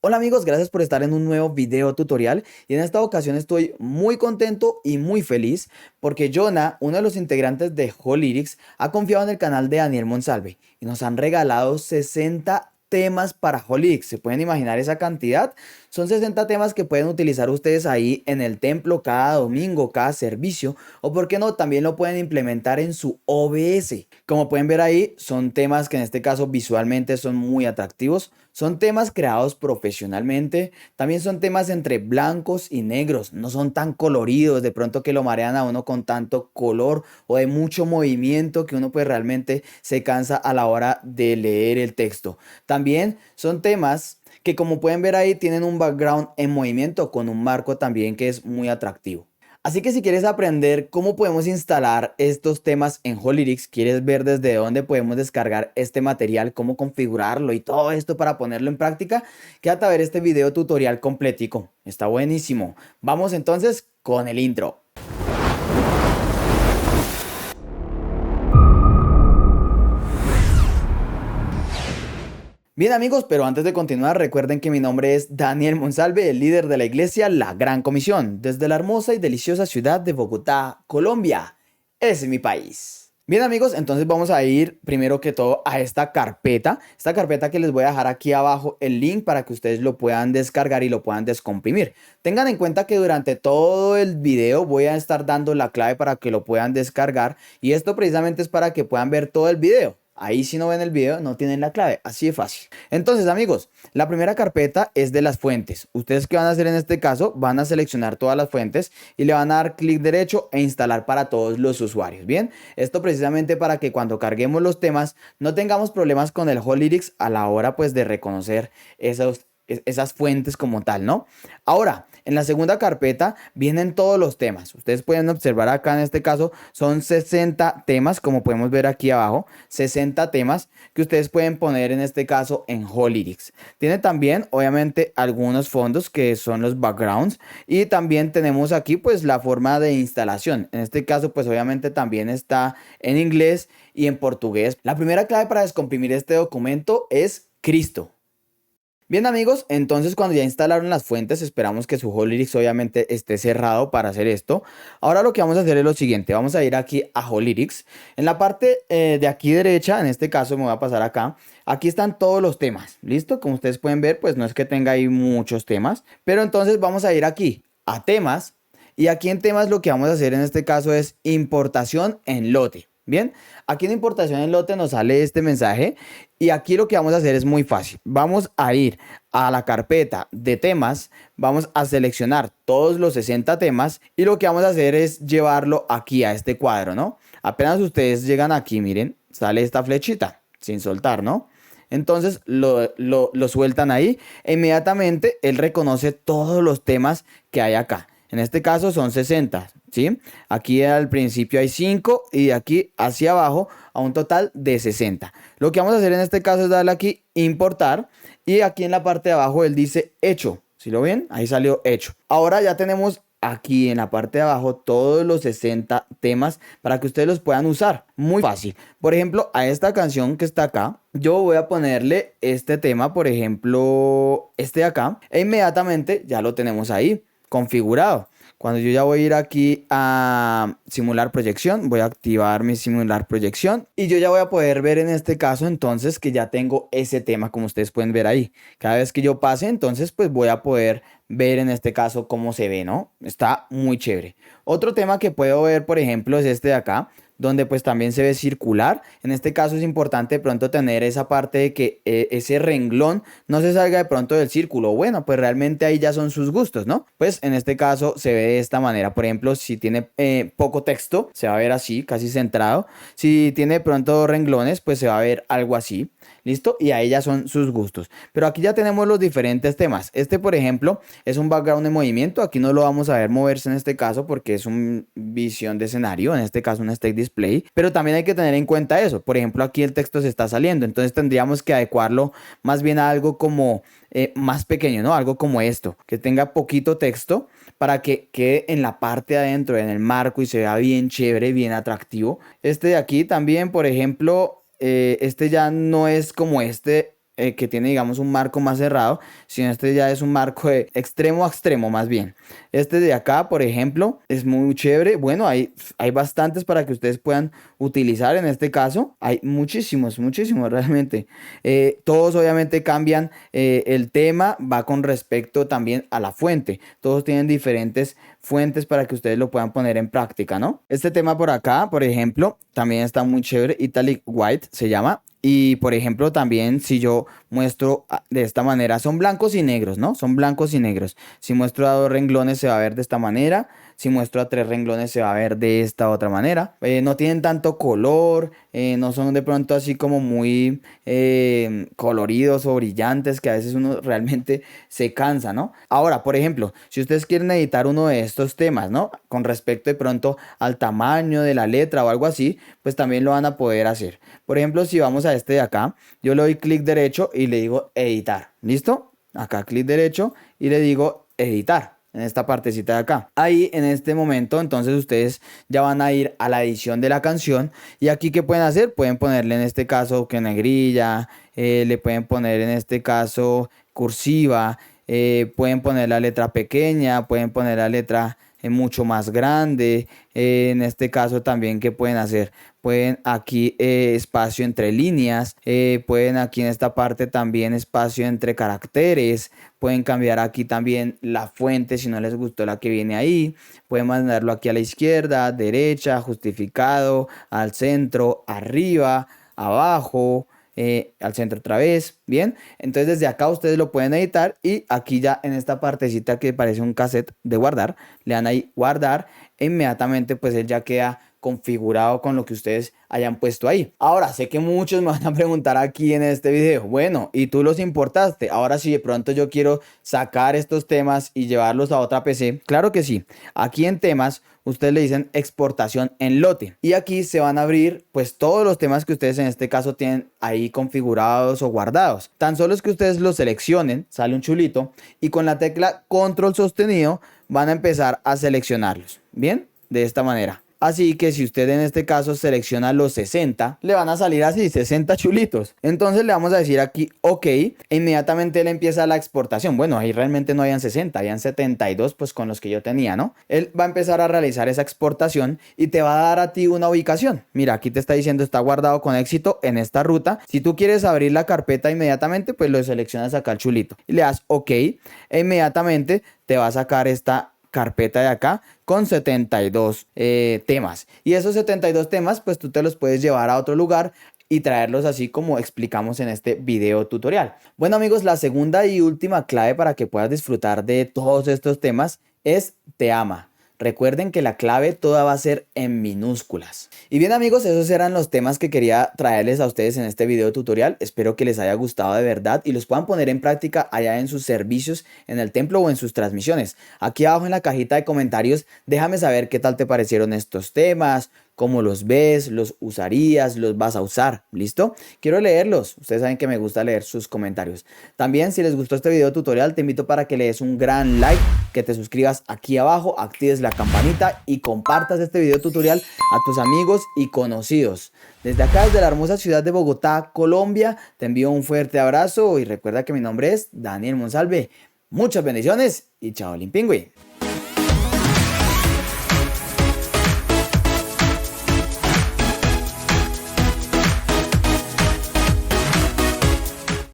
Hola amigos, gracias por estar en un nuevo video tutorial y en esta ocasión estoy muy contento y muy feliz porque Jonah, uno de los integrantes de Holyrics, ha confiado en el canal de Daniel Monsalve y nos han regalado 60 temas para Holyrics. ¿Se pueden imaginar esa cantidad? Son 60 temas que pueden utilizar ustedes ahí en el templo cada domingo, cada servicio, o por qué no, también lo pueden implementar en su OBS. Como pueden ver ahí, son temas que en este caso visualmente son muy atractivos. Son temas creados profesionalmente, también son temas entre blancos y negros, no son tan coloridos, de pronto que lo marean a uno con tanto color o de mucho movimiento que uno pues realmente se cansa a la hora de leer el texto. También son temas que como pueden ver ahí tienen un background en movimiento con un marco también que es muy atractivo. Así que si quieres aprender cómo podemos instalar estos temas en Holyrics, quieres ver desde dónde podemos descargar este material, cómo configurarlo y todo esto para ponerlo en práctica, quédate a ver este video tutorial completico. Está buenísimo. Vamos entonces con el intro. Bien amigos, pero antes de continuar recuerden que mi nombre es Daniel Monsalve, el líder de la iglesia La Gran Comisión, desde la hermosa y deliciosa ciudad de Bogotá, Colombia. Ese es mi país. Bien amigos, entonces vamos a ir primero que todo a esta carpeta que les voy a dejar aquí abajo el link para que ustedes lo puedan descargar y lo puedan descomprimir. Tengan en cuenta que durante todo el video voy a estar dando la clave para que lo puedan descargar y esto precisamente es para que puedan ver todo el video. Ahí si no ven el video no tienen la clave, así de fácil. Entonces amigos, la primera carpeta es de las fuentes. Ustedes qué van a hacer en este caso, van a seleccionar todas las fuentes y le van a dar clic derecho e instalar para todos los usuarios. Bien, esto precisamente para que cuando carguemos los temas no tengamos problemas con el Holyrics a la hora pues de reconocer esas fuentes como tal, ¿no? Ahora, en la segunda carpeta vienen todos los temas. Ustedes pueden observar acá en este caso son 60 temas, como podemos ver aquí abajo, 60 temas que ustedes pueden poner en este caso en Holyrics. Tiene también, obviamente, algunos fondos que son los backgrounds y también tenemos aquí pues la forma de instalación. En este caso pues obviamente también está en inglés y en portugués. La primera clave para descomprimir este documento es Cristo. Bien amigos, entonces cuando ya instalaron las fuentes esperamos que su Holyrics obviamente esté cerrado para hacer esto. Ahora lo que vamos a hacer es lo siguiente, vamos a ir aquí a Holyrics. En la parte de aquí derecha, en este caso me voy a pasar acá, aquí están todos los temas, ¿listo? Como ustedes pueden ver, pues no es que tenga ahí muchos temas, pero entonces vamos a ir aquí a temas y aquí en temas lo que vamos a hacer en este caso es importación en lote. Bien, aquí en importación en lote nos sale este mensaje y aquí lo que vamos a hacer es muy fácil. Vamos a ir a la carpeta de temas, vamos a seleccionar todos los 60 temas y lo que vamos a hacer es llevarlo aquí a este cuadro, ¿no? Apenas ustedes llegan aquí, miren, sale esta flechita sin soltar, ¿no? Entonces lo sueltan ahí e inmediatamente él reconoce todos los temas que hay acá. En este caso son 60, ¿sí? Aquí al principio hay 5 y de aquí hacia abajo a un total de 60. Lo que vamos a hacer en este caso es darle aquí importar y aquí en la parte de abajo él dice hecho. ¿Sí lo ven? Ahí salió hecho. Ahora ya tenemos aquí en la parte de abajo todos los 60 temas para que ustedes los puedan usar. Muy fácil. Por ejemplo, a esta canción que está acá, yo voy a ponerle este tema, por ejemplo, este de acá, e inmediatamente ya lo tenemos ahí configurado. Cuando yo ya voy a ir aquí a simular proyección, voy a activar mi simular proyección y yo ya voy a poder ver en este caso entonces que ya tengo ese tema como ustedes pueden ver ahí. Cada vez que yo pase entonces pues voy a poder ver en este caso cómo se ve, ¿no? Está muy chévere. Otro tema que puedo ver por ejemplo es este de acá, donde pues también se ve circular. En este caso es importante de pronto tener esa parte de que ese renglón no se salga de pronto del círculo. Bueno, pues realmente ahí ya son sus gustos, ¿no? Pues en este caso se ve de esta manera. Por ejemplo, si tiene poco texto, se va a ver así, casi centrado. Si tiene de pronto renglones, pues se va a ver algo así. ¿Listo? Y ahí ya son sus gustos. Pero aquí ya tenemos los diferentes temas. Este, por ejemplo, es un background de movimiento. Aquí no lo vamos a ver moverse en este caso porque es una visión de escenario. En este caso, un state display. Pero también hay que tener en cuenta eso. Por ejemplo, aquí el texto se está saliendo. Entonces tendríamos que adecuarlo más bien a algo como más pequeño, ¿no? Algo como esto. Que tenga poquito texto para que quede en la parte de adentro, en el marco y se vea bien chévere, bien atractivo. Este de aquí también, por ejemplo... este ya no es como este que tiene, digamos, un marco más cerrado, sino este ya es un marco de extremo a extremo más bien. Este de acá, por ejemplo, es muy chévere. Bueno, hay bastantes para que ustedes puedan utilizar en este caso. Hay muchísimos, muchísimos realmente. Todos obviamente cambian, el tema va con respecto también a la fuente. Todos tienen diferentes fuentes para que ustedes lo puedan poner en práctica, ¿no? Este tema por acá, por ejemplo, también está muy chévere. Italic White se llama. Y por ejemplo, también si yo muestro de esta manera, son blancos y negros, ¿no? Son blancos y negros. Si muestro a 2 renglones se va a ver de esta manera. Si muestro a 3 renglones se va a ver de esta otra manera. No tienen tanto color, no son de pronto así como muy coloridos o brillantes, que a veces uno realmente se cansa, ¿no? Ahora, por ejemplo, si ustedes quieren editar uno de estos temas, ¿no? Con respecto de pronto al tamaño de la letra o algo así, pues también lo van a poder hacer. Por ejemplo, si vamos a este de acá, yo le doy clic derecho y le digo editar. ¿Listo? Acá clic derecho y le digo editar en esta partecita de acá. Ahí en este momento entonces ustedes ya van a ir a la edición de la canción y aquí ¿qué pueden hacer? Pueden ponerle en este caso que negrilla, le pueden poner en este caso cursiva, pueden poner la letra pequeña, pueden poner la letra mucho más grande. En este caso también ¿qué pueden hacer? Pueden aquí espacio entre líneas, pueden aquí en esta parte también espacio entre caracteres, pueden cambiar aquí también la fuente si no les gustó la que viene ahí, pueden mandarlo aquí a la izquierda, derecha, justificado, al centro, arriba, abajo, al centro otra vez. Bien, entonces desde acá ustedes lo pueden editar y aquí ya en esta partecita que parece un cassette de guardar, le dan ahí guardar e inmediatamente pues él ya queda configurado con lo que ustedes hayan puesto ahí. Ahora, sé que muchos me van a preguntar aquí en este video, bueno, ¿y tú los importaste? Ahora si de pronto yo quiero sacar estos temas y llevarlos a otra PC, claro que sí. Aquí en temas, ustedes le dicen exportación en lote y aquí se van a abrir pues todos los temas que ustedes en este caso tienen ahí configurados o guardados. Tan solo es que ustedes los seleccionen, sale un chulito y con la tecla control sostenido van a empezar a seleccionarlos. Bien, de esta manera. Así que si usted en este caso selecciona los 60, le van a salir así, 60 chulitos. Entonces le vamos a decir aquí OK e inmediatamente él empieza la exportación. Bueno, ahí realmente no habían 60, habían 72 pues con los que yo tenía, ¿no? Él va a empezar a realizar esa exportación y te va a dar a ti una ubicación. Mira, aquí te está diciendo está guardado con éxito en esta ruta. Si tú quieres abrir la carpeta inmediatamente, pues lo seleccionas acá al chulito y le das OK e inmediatamente te va a sacar esta carpeta de acá con 72 temas y esos 72 temas pues tú te los puedes llevar a otro lugar y traerlos así como explicamos en este video tutorial. Bueno amigos, la segunda y última clave para que puedas disfrutar de todos estos temas es te ama. Recuerden que la clave toda va a ser en minúsculas. Y bien amigos, esos eran los temas que quería traerles a ustedes en este video tutorial. Espero que les haya gustado de verdad y los puedan poner en práctica allá en sus servicios, en el templo o en sus transmisiones. Aquí abajo en la cajita de comentarios déjame saber qué tal te parecieron estos temas, cómo los ves, los usarías, los vas a usar, ¿listo? Quiero leerlos, ustedes saben que me gusta leer sus comentarios. También si les gustó este video tutorial te invito para que le des un gran like, que te suscribas aquí abajo, actives la campanita y compartas este video tutorial a tus amigos y conocidos. Desde acá, desde la hermosa ciudad de Bogotá, Colombia, te envío un fuerte abrazo y recuerda que mi nombre es Daniel Monsalve. Muchas bendiciones y chao Limpingüe.